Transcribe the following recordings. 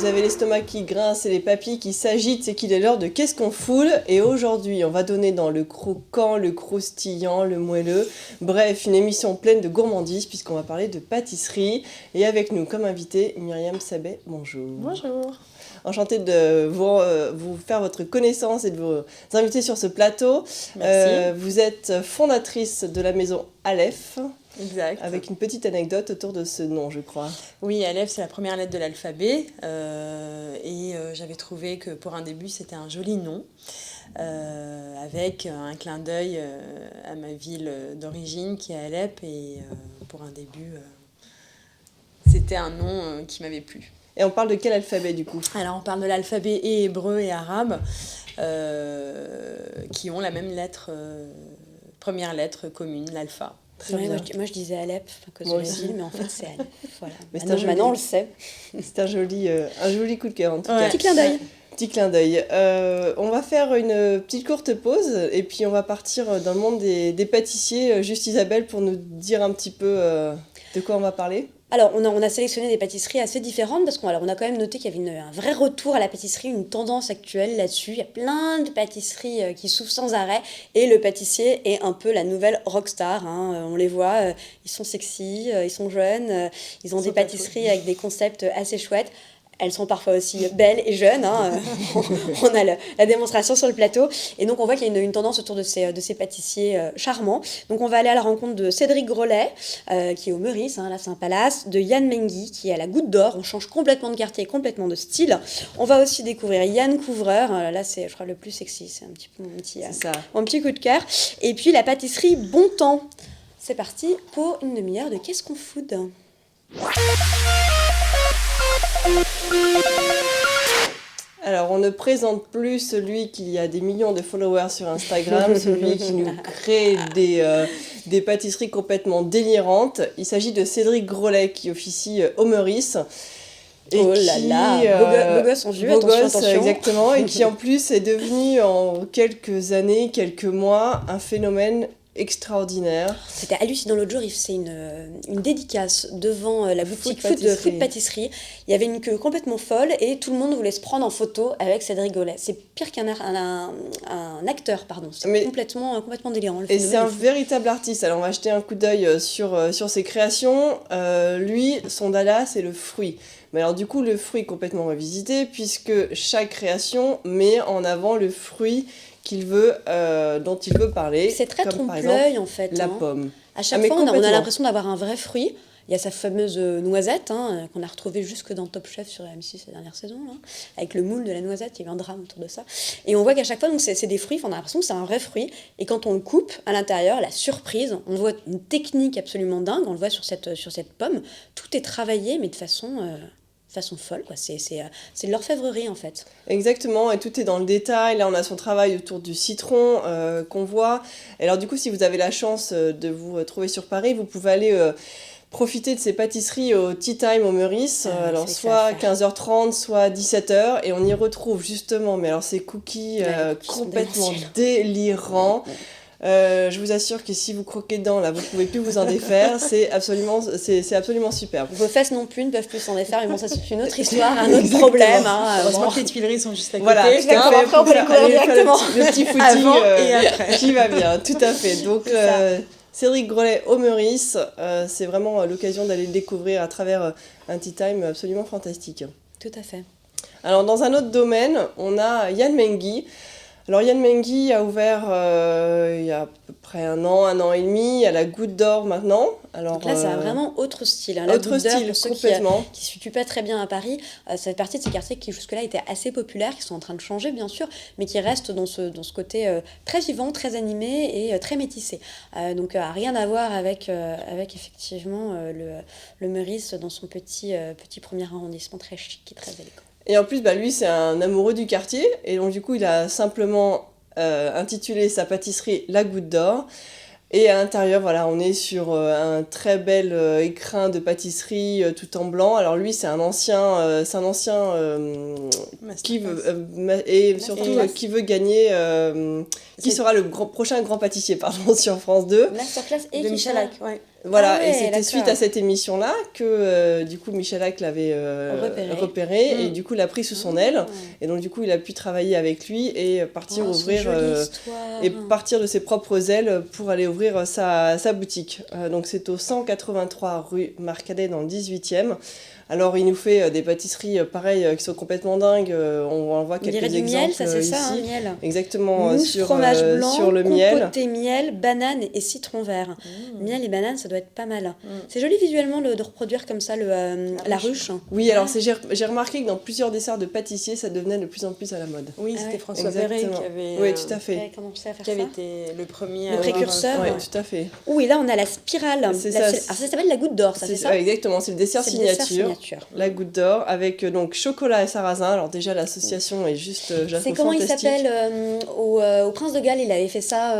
vous avez l'estomac qui grince et les papilles qui s'agitent, c'est qu'il est l'heure de Qu'est-ce qu'on foule ? Et aujourd'hui, on va donner dans le croquant, le croustillant, le moelleux. Bref, une émission pleine de gourmandise puisqu'on va parler de pâtisserie. Et avec nous comme invité, Myriam Sabet, bonjour. Bonjour. Enchantée de vous faire votre connaissance et de vous inviter sur ce plateau. Merci. Vous êtes fondatrice de la maison Aleph. Exact. Avec une petite anecdote autour de ce nom, je crois. Oui, Aleph, c'est la première lettre de l'alphabet. J'avais trouvé que pour un début, c'était un joli nom. Avec un clin d'œil à ma ville d'origine qui est Alep. Et pour un début, c'était un nom qui m'avait plu. Et on parle de quel alphabet du coup ? Alors, on parle de l'alphabet et hébreu et arabe, qui ont la même lettre, première lettre commune, l'alpha. Ouais, moi je disais Alep, que moi aussi, mais en fait c'est Alep. Voilà. Mais Maintenant on le sait. C'est un joli coup de cœur en tout cas. Petit clin d'œil. Petit clin d'œil. On va faire une petite courte pause et puis on va partir dans le monde des pâtissiers. Juste Isabelle pour nous dire un petit peu de quoi on va parler. Alors, on a sélectionné des pâtisseries assez différentes parce qu'on a quand même noté qu'il y avait un vrai retour à la pâtisserie, une tendance actuelle là-dessus. Il y a plein de pâtisseries qui s'ouvrent sans arrêt et le pâtissier est un peu la nouvelle rockstar. On les voit, ils sont sexy, ils sont jeunes, ils ont des pâtisseries avec des concepts assez chouettes. Elles sont parfois aussi belles et jeunes. On a la démonstration sur le plateau. Et donc, on voit qu'il y a une tendance autour de ces pâtissiers charmants. Donc, on va aller à la rencontre de Cédric Grolet, qui est au Meurice, là, c'est un palace, de Yann Mengui, qui est à la Goutte d'Or. On change complètement de quartier, complètement de style. On va aussi découvrir Yann Couvreur. Là, c'est, je crois, le plus sexy. C'est un petit peu mon petit coup de cœur. Et puis, la pâtisserie Bon Temps. C'est parti pour une demi-heure de Qu'est-ce qu'on food ? Alors, on ne présente plus celui qui a des millions de followers sur Instagram, celui qui nous crée des pâtisseries complètement délirantes. Il s'agit de Cédric Grolet qui officie au Meurice. Et beau gosse en vue, attention. Exactement, et qui en plus est devenu en quelques années, quelques mois, un phénomène extraordinaire. C'était hallucinant l'autre jour, il faisait une dédicace devant la boutique food pâtisserie. Il y avait une queue complètement folle et tout le monde voulait se prendre en photo avec Cédric Grolet. C'est pire qu'un acteur, pardon. C'est complètement délirant. Et c'est un véritable artiste. Alors on va jeter un coup d'œil sur ses créations. Lui, son dada, c'est le fruit. Mais alors du coup, le fruit complètement revisité puisque chaque création met en avant le fruit dont il veut parler. C'est très trompe-l'œil en fait. La pomme. À chaque fois, on a l'impression d'avoir un vrai fruit. Il y a sa fameuse noisette qu'on a retrouvée jusque dans Top Chef sur M6 la dernière saison, là, avec le moule de la noisette. Il y a eu un drame autour de ça. Et on voit qu'à chaque fois, donc, c'est des fruits. On a l'impression que c'est un vrai fruit. Et quand on le coupe, à l'intérieur, la surprise, on voit une technique absolument dingue. On le voit sur cette pomme. Tout est travaillé, mais de façon folle, quoi. C'est de l'orfèvrerie en fait. Exactement, et tout est dans le détail. Là on a son travail autour du citron qu'on voit. Et alors du coup, si vous avez la chance de vous trouver sur Paris, vous pouvez aller profiter de ces pâtisseries au Tea Time au Meurice. Alors soit 15h30, soit 17h, et on y retrouve justement ces cookies complètement délirants. Je vous assure que si vous croquez dedans, là, vous ne pouvez plus vous en défaire. C'est absolument superbe. Vos fesses non plus ne peuvent plus s'en défaire, mais bon, ça c'est une autre histoire, un autre problème. Heureusement que les Tuileries sont juste à côté. Voilà, tout à fait. Après, on peut les courir directement. Le petit footing avant et après. Qui va bien, tout à fait. Donc, Cédric Grolet au Meurice, c'est vraiment l'occasion d'aller le découvrir à travers un tea time absolument fantastique. Tout à fait. Alors, dans un autre domaine, on a Yann Mengui. Alors Yann Mengui a ouvert il y a à peu près un an et demi, à la Goutte d'Or maintenant. Alors, donc là, c'est vraiment autre style. La autre Goutte d'Or, style, pour ceux complètement. qui ne se situent pas très bien à Paris, ça fait partie de ces quartiers qui jusque-là étaient assez populaires, qui sont en train de changer bien sûr, mais qui restent dans ce côté très vivant, très animé et très métissé. Donc rien à voir avec effectivement le Meurice dans son petit premier arrondissement très chic et très élégant. Et en plus, lui, c'est un amoureux du quartier. Et donc, du coup, il a simplement intitulé sa pâtisserie La Goutte d'Or. Et à l'intérieur, on est sur un très bel écrin de pâtisserie tout en blanc. Alors lui, c'est un ancien qui veut gagner, qui sera le prochain grand pâtissier, sur France 2. Masterclass et de Michalak, ouais. Voilà, Ah ouais, et c'était d'accord. suite à cette émission-là que du coup Michalak l'avait repéré et du coup l'a pris sous son aile. Et donc du coup il a pu travailler avec lui et partir ouvrir et partir de ses propres ailes pour aller ouvrir sa boutique. Donc c'est au 183 rue Marcadet dans le 18e. Alors il nous fait des pâtisseries pareilles qui sont complètement dingues. On voit quelques exemples du miel, ça c'est ici. ça, miel. Exactement, Mousse, fromage blanc, sur le miel. compoté miel, banane et citron vert. Miel et banane, ça doit être pas mal. C'est joli visuellement de reproduire comme ça la ruche. Oui, alors j'ai remarqué que dans plusieurs desserts de pâtissiers, ça devenait de plus en plus à la mode. Oui, c'était François Perret qui avait, oui, tout à fait. Commencé à faire qui avait été le premier le précurseur. Oui, tout à fait. Oui, là on a la spirale. Alors ça s'appelle la goutte d'or, ça c'est ça. Exactement, c'est le dessert signature. La goutte d'or avec donc chocolat et sarrasin. Alors déjà l'association est juste c'est comment fantastique. Il s'appelle au Prince de Galles, il avait fait ça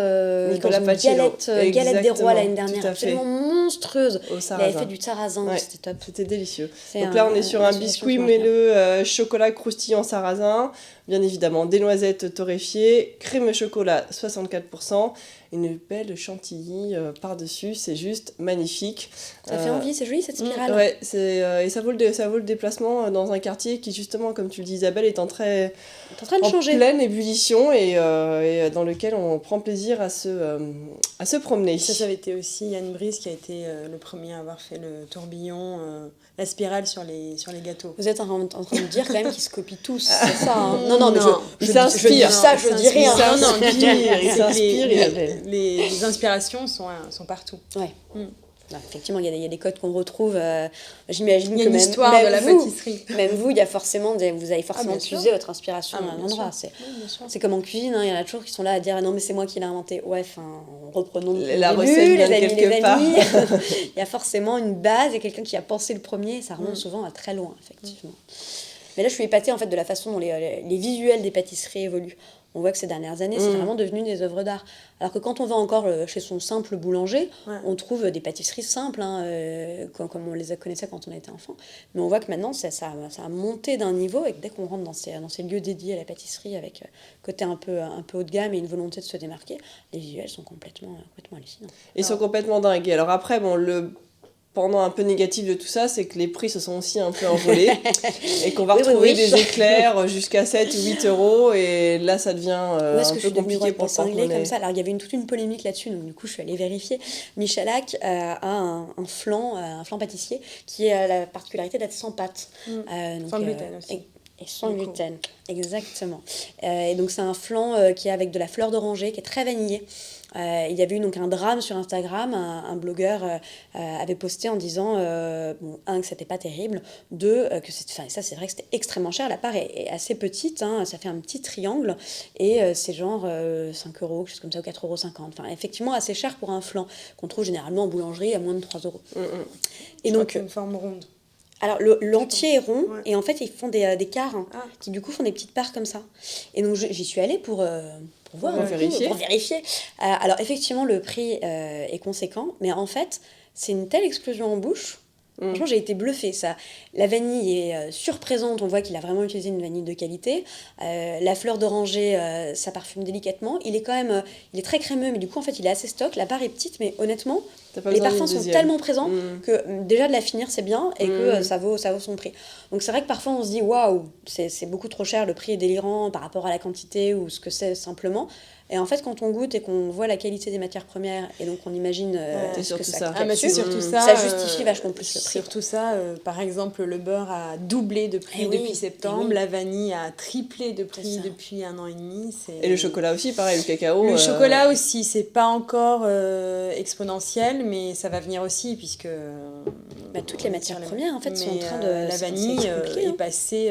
Nicolas dans une galette des rois l'année tout dernière, à fait. absolument monstrueuse. Il avait fait du sarrasin, ouais, c'était top. C'était délicieux. Donc là on est sur un biscuit moelleux chocolat croustillant sarrasin, bien évidemment des noisettes torréfiées, crème chocolat 64%, une belle chantilly par-dessus, c'est juste magnifique. Ça fait envie, c'est joli cette spirale. Ouais, et ça vaut le déplacement dans un quartier qui justement, comme tu le dis Isabelle, est en train de changer. Pleine ébullition et dans lequel on prend plaisir à se promener. Ça avait été aussi Yann Brice qui a été le premier à avoir fait le tourbillon, la spirale sur les gâteaux. Vous êtes en train de dire quand même qu'ils se copient tous, c'est ça hein. Non, mais je dis ça, je dis rien. Il s'inspire. Les inspirations sont partout. Ouais. Effectivement, il y a des codes qu'on retrouve. J'imagine que même l'histoire de la pâtisserie. Même vous, vous avez forcément puisé votre inspiration à un endroit. C'est comme en cuisine, il y en a toujours qui sont là à dire non mais c'est moi qui l'ai inventé. Ouais, reprenons la recette vient de quelque part. Il y a forcément une base et quelqu'un qui a pensé le premier. Ça remonte souvent à très loin, effectivement. Mais là, je suis épatée en fait de la façon dont les visuels des pâtisseries évoluent. On voit que ces dernières années, c'est vraiment devenu des œuvres d'art. Alors que quand on va encore chez son simple boulanger, on trouve des pâtisseries simples, comme on les connaissait quand on était enfant. Mais on voit que maintenant, ça a monté d'un niveau et que dès qu'on rentre dans ces lieux dédiés à la pâtisserie, avec côté un peu haut de gamme et une volonté de se démarquer, les visuels sont complètement hallucinants. Ils sont complètement dingues. Alors après, pendant un peu négatif de tout ça, c'est que les prix se sont aussi un peu envolés et qu'on va retrouver des éclairs jusqu'à 7 ou 8 euros et là ça devient un peu compliqué pour le porte-monnaie. Comme ça. Alors il y avait toute une polémique là-dessus, donc du coup je suis allée vérifier. Michalak a un flan pâtissier qui a la particularité d'être sans pâte. Sans gluten aussi. Et sans gluten, exactement. Et donc c'est un flan qui est avec de la fleur d'oranger, qui est très vanillé. Il y avait eu donc un drame sur Instagram, un blogueur avait posté en disant que c'était pas terrible, que ça c'est vrai que c'était extrêmement cher, la part est assez petite, ça fait un petit triangle et c'est genre 5 euros, quelque chose comme ça, ou 4,50 €. Enfin effectivement assez cher pour un flan qu'on trouve généralement en boulangerie à moins de 3 €. Et donc une forme ronde. Alors l'entier est rond et en fait ils font des quarts qui du coup font des petites parts comme ça. Et donc j'y suis allée pour voir, pour vérifier. Alors effectivement le prix est conséquent, mais en fait c'est une telle explosion en bouche. Franchement, j'ai été bluffée. La vanille est surprésente, on voit qu'il a vraiment utilisé une vanille de qualité. La fleur d'oranger, ça parfume délicatement. Il est très crémeux, mais du coup, en fait, il est assez stock. La part est petite, mais honnêtement, les parfums sont tellement présents que déjà de la finir, c'est bien et que ça vaut son prix. Donc c'est vrai que parfois, on se dit, waouh, c'est beaucoup trop cher, le prix est délirant par rapport à la quantité ou ce que c'est simplement. Et en fait, quand on goûte et qu'on voit la qualité des matières premières, et donc on imagine ce que ça crée dessus, ça justifie vachement plus le prix. Surtout ça, par exemple, le beurre a doublé de prix depuis septembre, la vanille a triplé de prix depuis 1 an et demi. Et le chocolat aussi, pareil, le cacao. Le chocolat aussi, c'est pas encore exponentiel, mais ça va venir aussi, puisque... toutes les matières premières, en fait, sont en train de... La vanille est passée...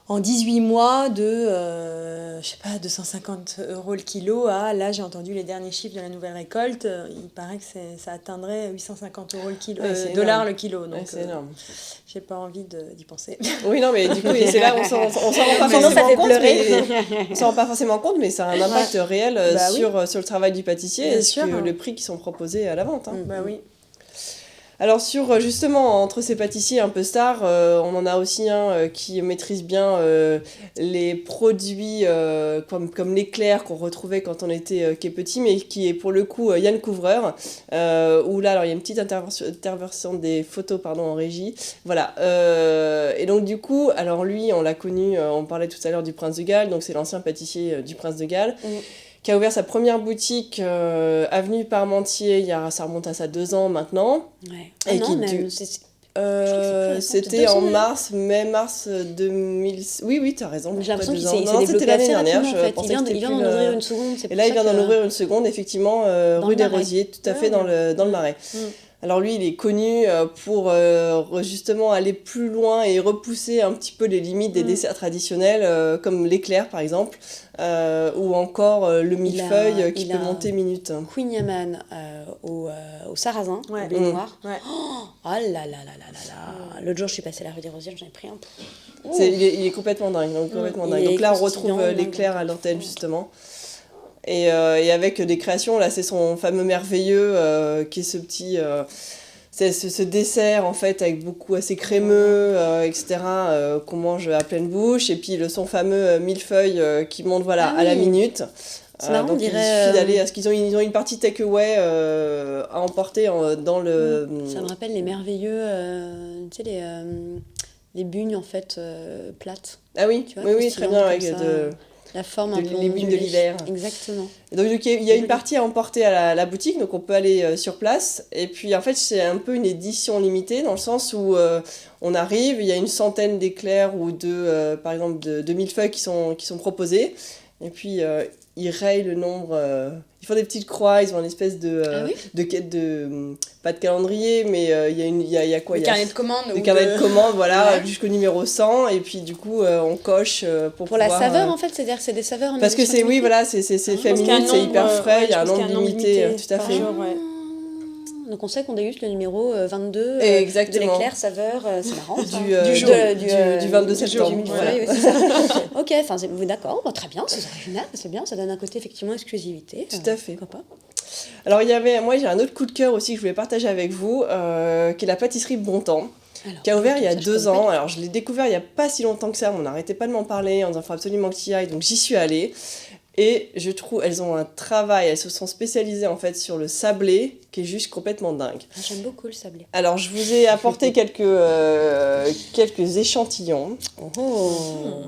en 18 mois de, 250 € le kilo là j'ai entendu les derniers chiffres de la nouvelle récolte, il paraît que ça atteindrait 850 € le kilo, dollars le kilo, donc c'est énorme. J'ai pas envie d'y penser. Oui, non, mais du coup, c'est là on s'en rend pas forcément compte, on s'en rend pas forcément compte, mais ça a un impact réel sur le travail du pâtissier et sur le prix qui sont proposés à la vente. Bah oui. Alors justement, entre ces pâtissiers un peu stars, on en a aussi un qui maîtrise bien les produits comme l'éclair qu'on retrouvait quand on était qui est petit, mais qui est pour le coup Yann Couvreur, où là, alors il y a une petite intervention des photos pardon, en régie. Voilà. Et donc du coup, alors lui, on l'a connu, on parlait tout à l'heure du Prince de Galles, donc c'est l'ancien pâtissier du Prince de Galles. Qui a ouvert sa première boutique avenue Parmentier, ça remonte à ça 2 ans maintenant. Ouais. Et non, qui même, c'était en mars 2000. Oui, t'as raison. J'ai l'impression qu'il 2 ans. s'est Non, c'était développé l'année assez dernière. rapidement, en Je fait. pensais Il que c'était vient plus d'en ouvrir une seconde. Et là, il vient d'en ouvrir une seconde, effectivement, Dans rue le des Marais. Rosiers, tout à Ouais, fait dans le Marais. Alors lui, il est connu pour justement aller plus loin et repousser un petit peu les limites des desserts traditionnels, comme l'éclair par exemple, ou encore le millefeuille qui peut monter minute. Queen Yaman au sarrasin, Ouais. au blé noir. Ouais. Oh là là là là là là. L'autre jour, je suis passée à la rue des Rosiers, j'en ai pris un. Il est complètement dingue. Donc là, on retrouve l'éclair à l'antenne justement. Et avec des créations, là c'est son fameux merveilleux qui est ce petit c'est ce dessert en fait avec beaucoup assez crémeux etc. Qu'on mange à pleine bouche, et puis son fameux millefeuille qui monte à la minute. C'est marrant, donc on dirait, il suffit d'aller parce qu'ils ont une partie takeaway à emporter dans le Ça me rappelle les merveilleux, tu sais, les bugnes en fait plates. ah oui, Tu vois, oui très bien avec la forme un peu les bugnes de ondulée. l'hiver. Exactement. Et donc il y a une partie à emporter à la boutique, donc on peut aller sur place. Et puis en fait c'est un peu une édition limitée dans le sens où on arrive, il y a une centaine d'éclairs ou par exemple de millefeuilles qui sont proposés. Et puis ils rayent le nombre, ils font des petites croix, ils ont une espèce de pas de calendrier, mais il y a quoi? Des carnets de commandes. Des carnets de commandes, voilà, jusqu'au numéro 100, et puis du coup on coche pour la pouvoir, saveur en fait, c'est-à-dire que c'est des saveurs en parce que c'est, oui, voilà, c'est féminine, c'est hyper frais, il y a un nombre limité, tout à fait. Donc on sait qu'on déguste le numéro 22 Exactement. de l'éclair saveur, c'est marrant ça. Du 22 septembre. Voilà. Oui, c'est ça. Ok, enfin d'accord, très bien, c'est original, c'est bien, ça donne un côté effectivement exclusivité. Tout à fait. Pourquoi pas. Alors moi j'ai un autre coup de cœur aussi que je voulais partager avec vous, qui est la pâtisserie Bontemps. Qui a ouvert il y a 2 ans. Alors je l'ai découvert il n'y a pas si longtemps que ça, on n'arrêtait pas de m'en parler en disant qu'il faut absolument que tu y ailles, donc j'y suis allée. Et je trouve, elles ont un travail, elles se sont spécialisées en fait sur le sablé, qui est juste complètement dingue. J'aime beaucoup le sablé. Alors je vous ai apporté quelques échantillons.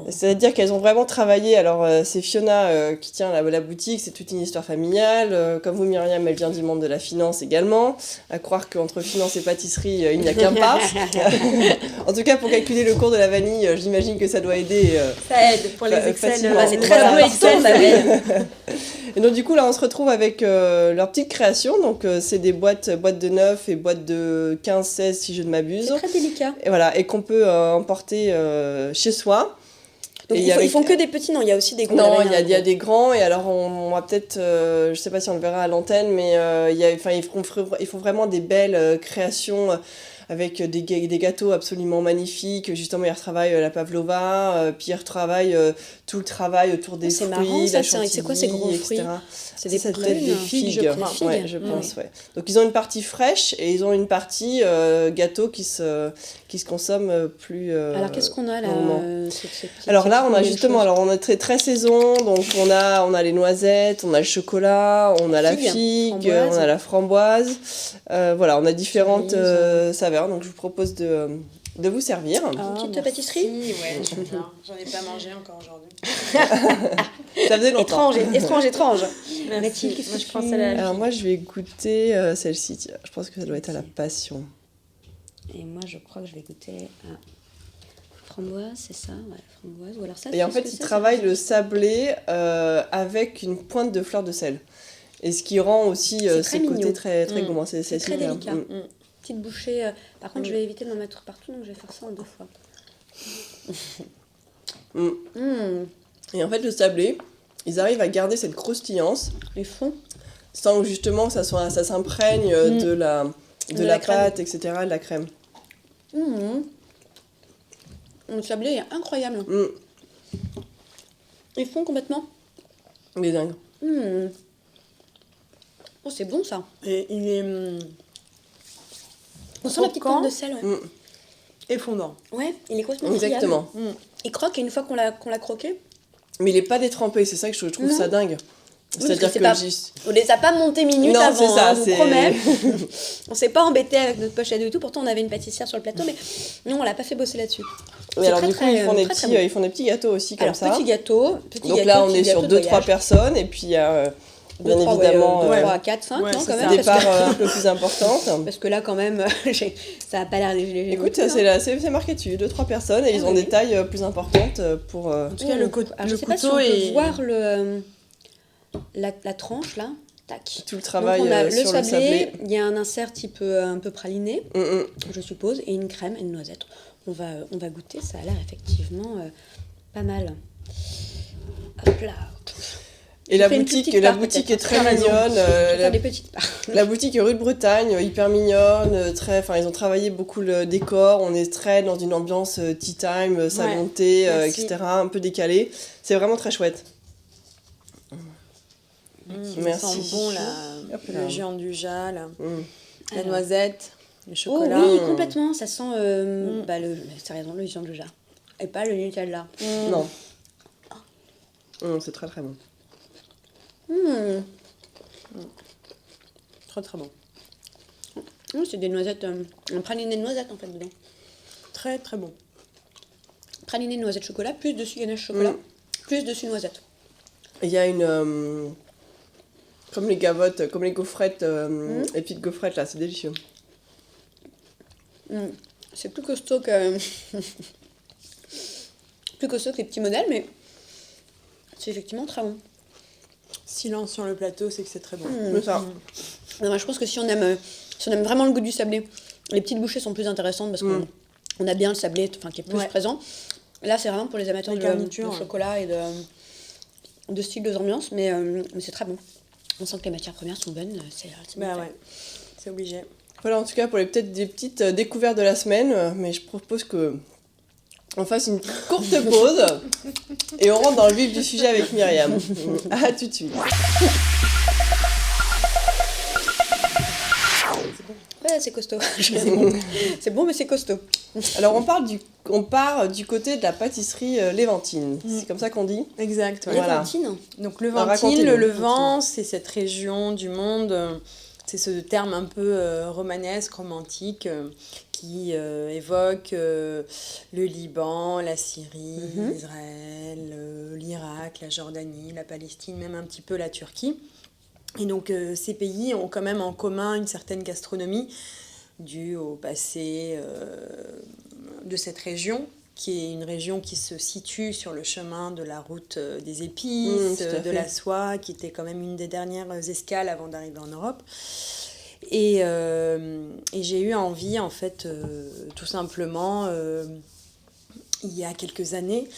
C'est-à-dire qu'elles ont vraiment travaillé. Alors c'est Fiona qui tient la boutique, c'est toute une histoire familiale. Comme vous Myriam, elle vient du monde de la finance également. À croire qu'entre finance et pâtisserie, il n'y a qu'un pas. En tout cas pour calculer le cours de la vanille, j'imagine que ça doit aider. Ça aide pour les Excel. C'est très important, ça aide. Et donc du coup là on se retrouve avec leur petite création, donc c'est des boîtes de 9 et boîtes de 15-16 si je ne m'abuse. C'est très délicat. Et voilà, et qu'on peut emporter chez soi. Donc ils font que des petits, non, il y a aussi des grands. Non, il y a des grands, et alors on va peut-être, je sais pas si on le verra à l'antenne, mais ils font vraiment des belles créations avec des gâteaux absolument magnifiques. Justement, ils retravaillent la pavlova, puis ils retravaillent tout le travail autour des fruits, marrant, la ça, chantilly, c'est quoi ces gros fruits? C'est des figues, je pense. Je pense, ouais. Donc ils ont une partie fraîche et ils ont une partie gâteau qui se consomme plus. Alors qu'est-ce qu'on a là Alors là, on a justement, on est très très saison, donc on a les noisettes, on a le chocolat, on a la figue, on a la framboise. Voilà, on a différentes saveurs, donc je vous propose de vous servir. Une petite pâtisserie. Ouais, j'en ai pas mangé encore aujourd'hui. Ça faisait longtemps. Étrange. Merci. Moi, je pense à la. Alors moi, je vais goûter celle-ci. Tiens, je pense que ça doit être à la passion. Et moi, je crois que je vais goûter à framboise, c'est ça, ouais, framboise. Ou alors ça. Et en fait, ils travaillent le sablé avec une pointe de fleur de sel. Et ce qui rend aussi ce côté très très gourmand. C'est très délicat. Petite bouchée. Par contre, je vais éviter d'en mettre partout, donc je vais faire ça en 2 fois. Et en fait, le sablé, ils arrivent à garder cette croustillance. Les fonds. Sans justement que ça s'imprègne de la pâte, etc., de la crème. Le sablé est incroyable. Ils font complètement. Il est dingue. Oh, c'est bon ça. Et il est. On sent la petite croquant pointe de sel, ouais. et fondant. Ouais, il est complètement Exactement. friable. Il croque et une fois qu'on l'a croqué, Mais il est pas détrempé, c'est ça que je trouve Non. ça dingue. parce C'est-à-dire que c'est que pas- juste... on les a pas montés minutes Non, avant, c'est ça, hein, je vous c'est- promets. On s'est pas embêté avec notre pochette du tout, pourtant on avait une pâtissière sur le plateau, mais non, on l'a pas fait bosser là-dessus. Oui, C'est alors très, du coup, très, ils font, des très, petits, très bon. ils font des petits gâteaux aussi comme Alors, ça. petit gâteau, Donc là, on petit est sur gâteau de 2-3 voyage. personnes, et puis il y a bien 2, 3, évidemment 3, 4, 5, Ouais, non, c'est quand ça. même. des parts un peu plus importantes. Parce que là, quand même, ça a pas l'air léger. Écoute, c'est marqué dessus, 2-3 personnes, et ils ont oui. des tailles plus importantes pour... En tout cas, le Alors, je le sais pas si couteau on peut est... voir la tranche, là. Tac. tout le travail Donc, on a le sur le sablé, sablé. il y a un insert un peu praliné, je suppose, et une crème et une noisette. On va goûter, ça a l'air effectivement pas mal. Hop là. Et Je la fais une boutique, petite la part, boutique peut-être. est très Tu as raison. mignonne. Je vais faire des petites parts. La boutique est rue de Bretagne, hyper mignonne, enfin ils ont travaillé beaucoup le décor, on est très dans une ambiance tea time, salon de thé, merci. etc., un peu décalé. C'est vraiment très chouette. Merci. Ça sent bon, Hop là. le gianduja, la Alors. noisette, le Oh chocolat. oui, complètement, ça sent t'as raison, le gianduja. Et pas le Nutella. Non. C'est très très bon. Très très bon. C'est des noisettes, un praliné de noisettes en fait dedans. Très très bon. Praliné de noisettes chocolat, plus dessus ganache chocolat, plus dessus noisette. Il y a une... comme les gavottes, comme les gaufrettes, les petites gaufrettes là, c'est délicieux. C'est plus costaud que... plus costaud que les petits modèles, mais c'est effectivement très bon. Silence sur le plateau, c'est que c'est très bon. C'est ça. Non, mais je pense que si on aime vraiment le goût du sablé, les petites bouchées sont plus intéressantes parce qu'on a bien le sablé qui est plus Ouais. présent. Là, c'est vraiment pour les amateurs Les de garnitures, ouais. chocolat et de style de ambiance, mais c'est très bon. On sent que les matières premières sont bonnes, c'est relativement Bah fait. ouais, c'est obligé. Voilà, en tout cas, pour peut-être des petites découvertes de la semaine, mais je propose que on fasse une courte pause et on rentre dans le vif du sujet avec Myriam. À tout de suite. Ouais, c'est costaud. C'est bon. C'est bon, mais c'est costaud. Alors, on part du côté de la pâtisserie Léventine. C'est comme ça qu'on dit. Exact, ouais. Voilà. Léventine. Donc le Alors, Ventine, racontez-nous. le Levant, c'est cette région du monde, c'est ce terme un peu romanesque, romantique, qui évoque le Liban, la Syrie, Israël, l'Irak, la Jordanie, la Palestine, même un petit peu la Turquie. Et donc ces pays ont quand même en commun une certaine gastronomie due au passé de cette région, qui est une région qui se situe sur le chemin de la route des épices, tout à de fait. la soie, qui était quand même une des dernières escales avant d'arriver en Europe. Et j'ai eu envie, en fait, tout simplement, il y a quelques années,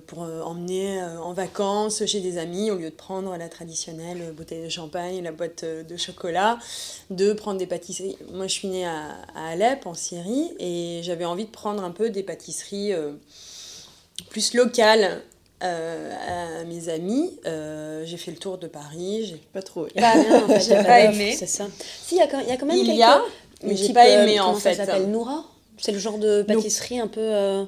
pour emmener en vacances chez des amis, au lieu de prendre la traditionnelle bouteille de champagne, la boîte de chocolat, de prendre des pâtisseries. Moi, je suis née à Alep, en Syrie, et j'avais envie de prendre un peu des pâtisseries plus locales à mes amis. J'ai fait le tour de Paris. Pas trop. Pas bien, en fait. J'ai y a pas d'offre, aimé. C'est ça. Si, il y a quand même Il quelques... y a, mais j'ai pas aimé, en comment fait. ça s'appelle, Noura. C'est le genre de pâtisserie un peu...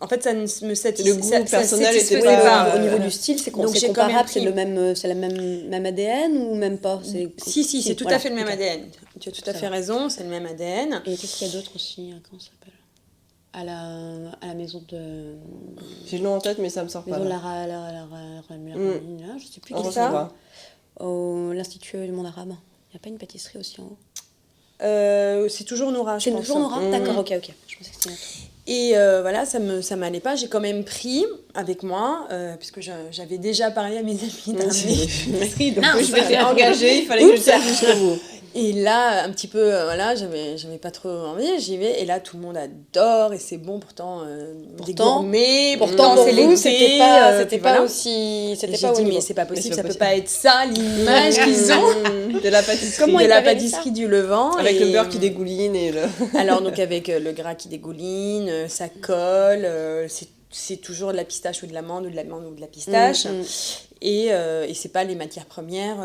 En fait, ça ne me satisfait Le goût personnel satisfaisait était pas, au niveau du style, c'est Donc, c'est j'ai quand même comparable, pris- c'est le même, c'est la même ADN ou même pas? Si, c'est tout voilà, à fait le même ok. ADN. Tu as tout à Ça fait va. raison, c'est le même ADN. Et qu'est-ce qu'il y a d'autre aussi? Comment ça s'appelle? À la maison de... J'ai le nom en tête, mais ça me sort pas. Maison de là. là, je sais plus On qui retrouve c'est. pas. Au l'Institut du monde arabe. Il n'y a pas une pâtisserie aussi en haut? C'est toujours Noura, je C'est pense. toujours Nora? Mhm. D'accord, ok. Je pensais que c'était une autre. Et voilà, ça m'allait pas. J'ai quand même pris avec moi, puisque j'avais déjà parlé à mes amis d'amener. Donc, Non, je m'étais engagée, il fallait que je le fasse jusqu'au bout. Et là, un petit peu, voilà, j'avais pas trop envie, j'y vais. Et là, tout le monde adore, et c'est bon, pourtant, des Pourtant- gourmets, Pourtant, pour c'est vous, l'été, c'était pas puis voilà. aussi... Et C'était j'ai pas au dit, niveau. mais c'est pas possible, Mais c'est ça pas peut pas être ça l'image qu'ils ont De la pâtisserie. Comment de ils la peuvent aimer pâtisserie du Levant. Avec et- le beurre qui dégouline et le... Alors, donc, avec le gras qui dégouline, ça colle, c'est toujours de la pistache ou de l'amande ou de l'amande ou de la pistache. Et c'est pas les matières premières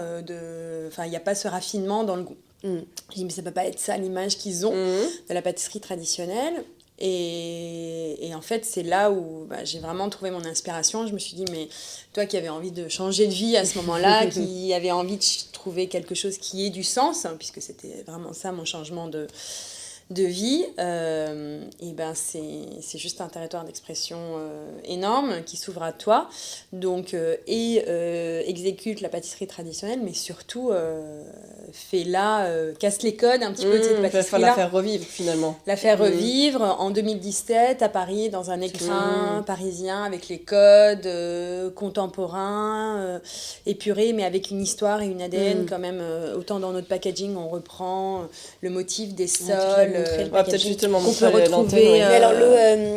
Enfin, il n'y a pas ce raffinement dans le goût. Je dis, mais ça peut pas être ça l'image qu'ils ont de la pâtisserie traditionnelle. Et en fait, c'est là où j'ai vraiment trouvé mon inspiration. Je me suis dit, mais toi qui avais envie de changer de vie à ce moment-là, qui avait envie de trouver quelque chose qui ait du sens, puisque c'était vraiment ça mon changement de vie, et c'est juste un territoire d'expression énorme qui s'ouvre à toi. Donc, exécute la pâtisserie traditionnelle, mais surtout casse les codes un petit peu de cette pâtisserie-là. La faire revivre finalement. La faire revivre en 2017 à Paris, dans un écrin parisien avec les codes contemporains, épurés, mais avec une histoire et une ADN quand même. Autant dans notre packaging, on reprend le motif des sols. Peut-être justement qu'on peut retrouver. Mais alors,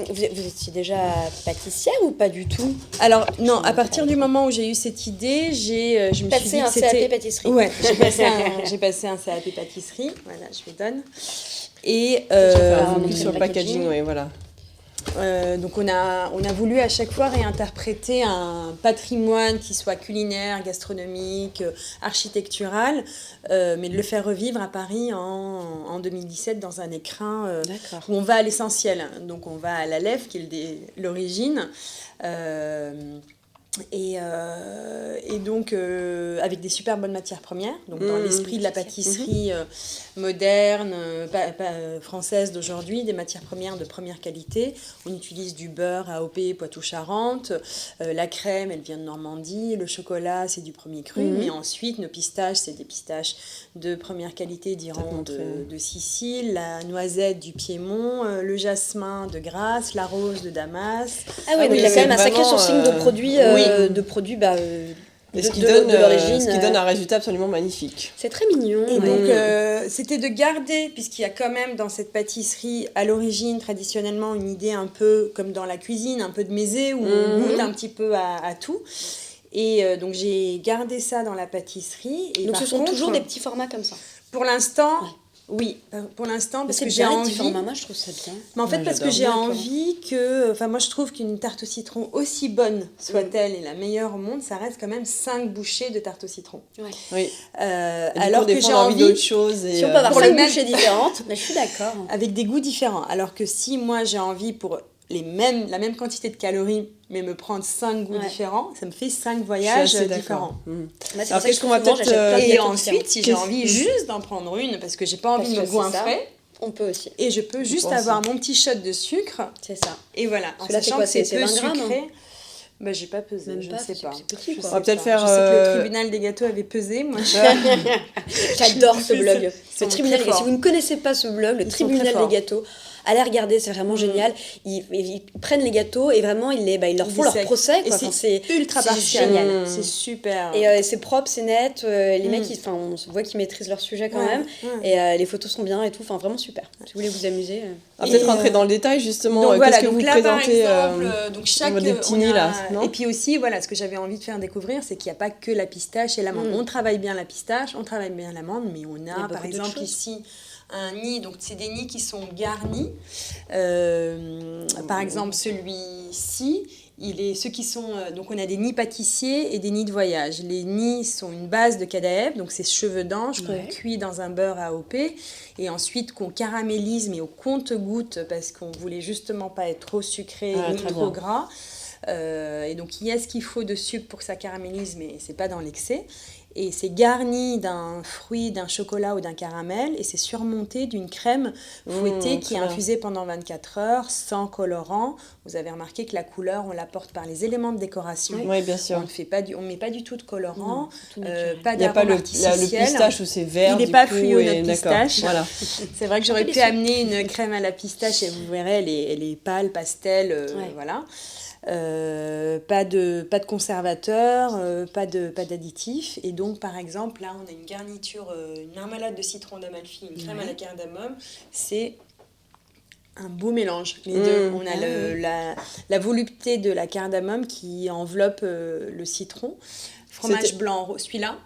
vous étiez déjà pâtissière ou pas du tout? Alors, non, à partir du moment où j'ai eu cette idée, je me suis dit que c'était... un CAP pâtisserie. Ouais, j'ai passé un CAP pâtisserie. Voilà, je vous donne. Et sur le packaging, oui, voilà. Donc on a voulu à chaque fois réinterpréter un patrimoine qui soit culinaire, gastronomique, architectural, mais de le faire revivre à Paris en 2017 dans un écrin où on va à l'essentiel. Donc on va à la lèvre qui est l'origine. Et donc avec des super bonnes matières premières, donc dans l'esprit de la pâtisserie moderne, française d'aujourd'hui, des matières premières de première qualité. On utilise du beurre AOP Poitou-Charentes, la crème elle vient de Normandie, le chocolat c'est du premier cru, mais ensuite nos pistaches c'est des pistaches de première qualité d'Iran, de Sicile, la noisette du Piémont, le jasmin de Grasse, la rose de Damas. Ah oui, donc il y a quand même un sacré sourcing de produits. De produits ce qui donne un résultat absolument magnifique. C'est très mignon. Et donc, c'était de garder, puisqu'il y a quand même dans cette pâtisserie, à l'origine, traditionnellement, une idée un peu comme dans la cuisine, un peu de mésé, où on goûte un petit peu à tout. Et donc, j'ai gardé ça dans la pâtisserie. Et donc, ce sont toujours des petits formats comme ça? Pour l'instant... Oui, pour l'instant, parce que j'ai envie... Moi, je trouve ça bien. Mais en fait, parce que j'ai envie que... Enfin, moi, je trouve qu'une tarte au citron, aussi bonne soit-elle et la meilleure au monde, ça reste quand même 5 bouchées de tarte au citron. Ouais. Oui. Alors que j'ai envie d'autre chose. Si on peut avoir 5 bouchées différentes, mais je suis d'accord. Avec des goûts différents. Alors que si moi, j'ai envie pour la même quantité de calories, mais me prendre 5 goûts différents, ça me fait 5 voyages différents. Alors qu'est-ce qu'on va peut-être... Et ensuite, si j'ai envie juste d'en prendre une, parce que j'ai pas envie de me goinfrer, on peut aussi. Et je peux juste avoir mon petit shot de sucre. C'est ça. Et voilà, en sachant que c'est peu sucré. J'ai pas pesé, je ne sais pas. C'est petit, quoi. On va peut-être faire... Je sais que le tribunal des gâteaux avait pesé, moi. J'adore ce blog. Le tribunal, si vous ne connaissez pas ce blog, le tribunal des gâteaux, allez regarder, c'est vraiment génial. Ils prennent les gâteaux et vraiment ils leur font leur procès. Quoi. C'est ultra partiel. Génial. C'est super. Et c'est propre, c'est net. Les mecs, on se voit qu'ils maîtrisent leur sujet quand même. Et les photos sont bien et tout. Enfin, vraiment super. Si vous voulez vous amuser. Peut-être rentrer dans le détail justement. Donc voilà, qu'est-ce que vous là, présentez par exemple, donc chaque des petits nids là, non ? Et puis aussi, voilà, ce que j'avais envie de faire découvrir, c'est qu'il n'y a pas que la pistache et l'amande. On travaille bien la pistache, on travaille bien l'amande, mais on a par exemple ici un nid, donc c'est des nids qui sont garnis. Par exemple, celui-ci, ceux qui sont, donc on a des nids pâtissiers et des nids de voyage. Les nids sont une base de cadaèbres, donc c'est cheveux d'ange qu'on cuit dans un beurre AOP et ensuite qu'on caramélise mais au compte-gouttes parce qu'on voulait justement pas être trop sucré ni trop gras. Et donc il y a ce qu'il faut de sucre pour que ça caramélise, mais c'est pas dans l'excès. Et c'est garni d'un fruit, d'un chocolat ou d'un caramel et c'est surmonté d'une crème fouettée qui est infusée pendant 24 heures sans colorant. Vous avez remarqué que la couleur, on l'apporte par les éléments de décoration. Oui, bien sûr. On met pas du tout de colorant, pas il n'y a pas le pistache où c'est vert. Il n'est pas fluo notre pistache. Voilà. C'est vrai que j'aurais pu amener une crème à la pistache et vous verrez, elle est pâle, pastel, voilà. Pas de conservateur, pas d'additifs. Et donc, par exemple, là, on a une garniture, une marmelade de citron d'Amalfi, une crème à la cardamome. C'est un beau mélange, les deux. On a la volupté de la cardamome qui enveloppe le citron. Fromage blanc, celui-là.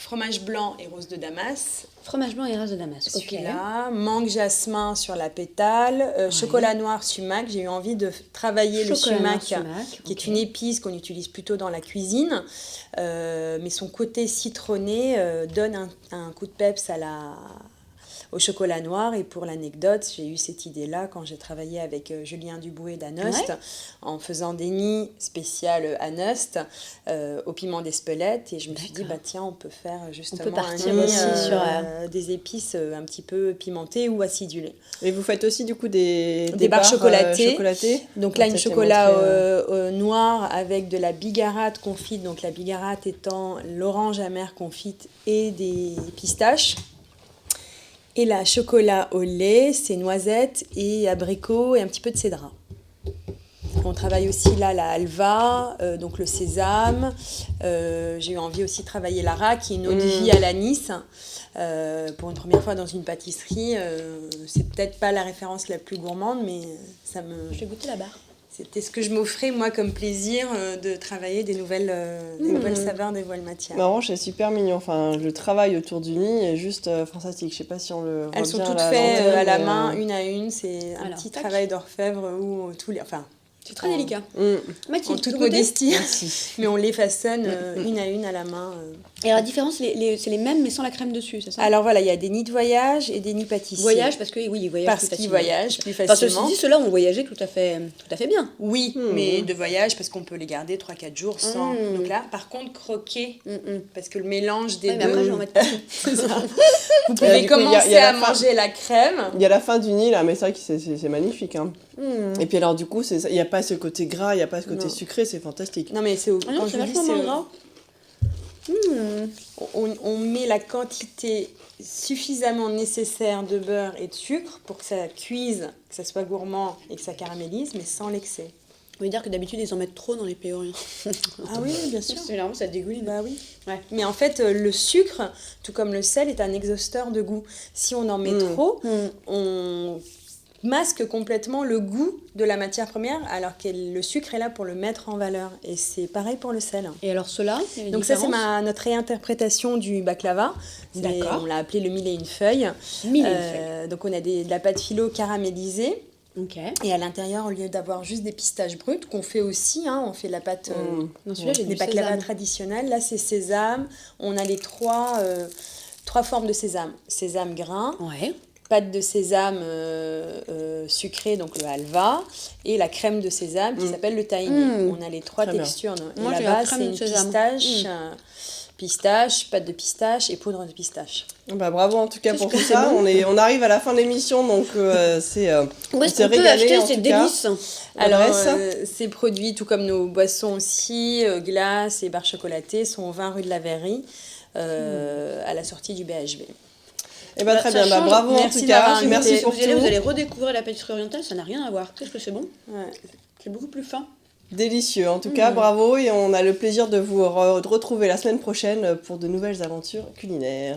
fromage blanc et rose de Damas. Fromage blanc et rose de Damas. Ok. Celui-là, mangue jasmin sur la pétale, chocolat noir sumac. J'ai eu envie de travailler le Chocolat sumac, noir, sumac, qui ok. est une épice qu'on utilise plutôt dans la cuisine, mais son côté citronné donne un coup de peps au chocolat noir. Et pour l'anecdote, j'ai eu cette idée-là quand j'ai travaillé avec Julien Duboué d'Anost, Ouais. en faisant des nids spéciales Anost au piment d'Espelette. Et je me suis dit, D'accord. bah tiens, on peut faire justement partir un nid, aussi sur, des épices un petit peu pimentées ou acidulées. Et vous faites aussi du coup des barres chocolatées. chocolatées. Donc là, une Peut-être les chocolat montrer, noir avec de la bigarade confite. Donc la bigarade étant l'orange amère confite et des pistaches. Et la chocolat au lait, c'est noisettes et abricots et un petit peu de cédra. On travaille aussi là la halva, donc le sésame. J'ai eu envie aussi de travailler l'ara, qui est une eau de vie à l'anis. Pour une première fois dans une pâtisserie, c'est peut-être pas la référence la plus gourmande, mais Je vais goûter la barre. c'était ce que je m'offrais moi comme plaisir de travailler des nouvelles saveurs, des nouvelles matières. Mais en revanche, c'est super mignon. Enfin, le travail autour du nid est juste fantastique. Je sais pas si on le voit Elles sont bien toutes là, faites l'antenne, à la mais, main, une à une. C'est un Alors, petit tac. travail d'orfèvre où C'est très délicat. Mm. Mathilde, en tu toute veux goûter? modestie, Merci. mais on les façonne une à une à la main. Et alors, la différence, c'est les mêmes mais sans la crème dessus, c'est ça? Alors voilà, il y a des nids de voyage et des nids pâtissiers. Voyage, parce que oui, ils voyagent Parce plus qu'ils facilement. voyagent plus Enfin, ceci facilement. dit, ceux-là ont voyagé tout à fait bien. Oui, mais de voyage parce qu'on peut les garder 3-4 jours sans. Mm. Donc là, par contre, croquer, Mm. parce que le mélange des Ouais, mais deux. après, je vais en mettre partout. C'est ça. Vous du pouvez coup, commencer il y a à la fin. manger la crème. Il y a la fin du nid là, mais c'est vrai que c'est magnifique. Hein. Mm. Et puis alors du coup, il n'y a pas ce côté gras, il n'y a pas ce côté Non. sucré, c'est fantastique. Non, mais c'est Ah non, quand c'est je vous dis, vachement moins gras. Mm. on met la quantité suffisamment nécessaire de beurre et de sucre pour que ça cuise, que ça soit gourmand et que ça caramélise, mais sans l'excès. On veut dire que d'habitude, ils en mettent trop dans les péoriens. Ah oui, bien sûr. Généralement, ça dégouline. Bah oui. Ouais. Mais en fait, le sucre, tout comme le sel, est un exhausteur de goût. Si on en met trop, on masque complètement le goût de la matière première, alors que le sucre est là pour le mettre en valeur. Et c'est pareil pour le sel. Et alors, ceux-là, il y a une Donc ça, c'est différence notre réinterprétation du baklava. D'accord. On l'a appelé le mille et une feuilles. Mille et une feuilles. Donc on a de la pâte philo caramélisée. Ok. Et à l'intérieur, au lieu d'avoir juste des pistaches brutes, qu'on fait aussi, hein, on fait la pâte Non, celui-là, j'ai des du baklava sésame. traditionnels. Là, c'est sésame. On a les trois formes de sésame. Sésame grain, Ouais. pâte de sésame sucrée, donc le halva, et la crème de sésame qui s'appelle le tahini. On a les trois Très bien. textures. Et Moi, j'ai la là-bas, crème c'est de une sésame. pistache, pâte de pistache et poudre de pistache. Bah, bravo en tout cas pour que tout c'est ça. bon. On arrive à la fin de l'émission, donc c'est Où est-ce s'est qu'on peut régalé, acheter en ces tout cas. délices? Alors, L'adresse ces produits, tout comme nos boissons aussi, glaces et barres chocolatées, sont au 20 rue de la Verrerie, à la sortie du BHV. Eh ben, très Ça bien, bah, change. bravo en Merci tout de m'avoir cas. invité. Merci pour Vous tout. allez redécouvrir la pâtisserie orientale, ça n'a rien à voir. Qu'est-ce que c'est bon? Ouais. C'est beaucoup plus fin. Délicieux. En tout cas, bravo. Et on a le plaisir de vous retrouver la semaine prochaine pour de nouvelles aventures culinaires.